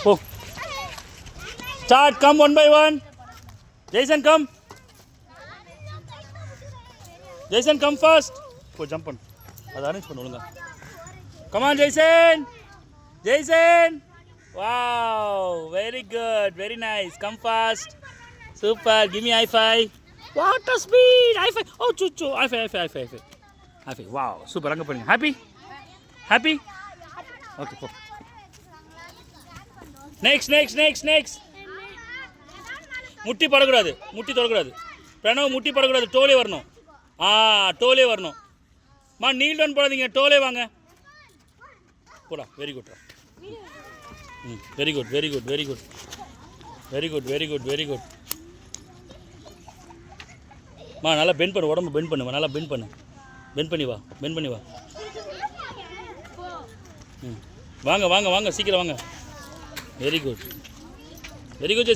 போ. Start, come one by one. Jason, come. Jason, come first. Go jump on. That's arrange பண்ணு ஒழுங்கா. Come on, Jason. Jason. Wow, very good, very nice. Come fast. Super. Give me high five. What a speed. High five. Oh, chuchu. High five, high five, high five. High five. Wow, super. அங்க பாருங்க. Happy? Happy? Okay, go. Next. முட்டி படக்கூடாது, முட்டி தொடக்கூடாது. பிரணவ் முட்டி படக்கூடாது, Tolle வரணும். Tolle வரணும். மா நீல் டவுன் போடாதீங்க, டோலே வாங்க. போடா, very good. Very good, very good, very good, very good, very good, very good. மா நல்லா பெண்ட் பண்ணு, உடம்பு பெண்ட் பண்ணு, நல்லா பெண்ட் பண்ணு. பெண்ட் பண்ணி வா, பெண்ட் பண்ணி வா. வாங்க வாங்க வாங்க, சீக்கிரம் வாங்க. Very good, very good.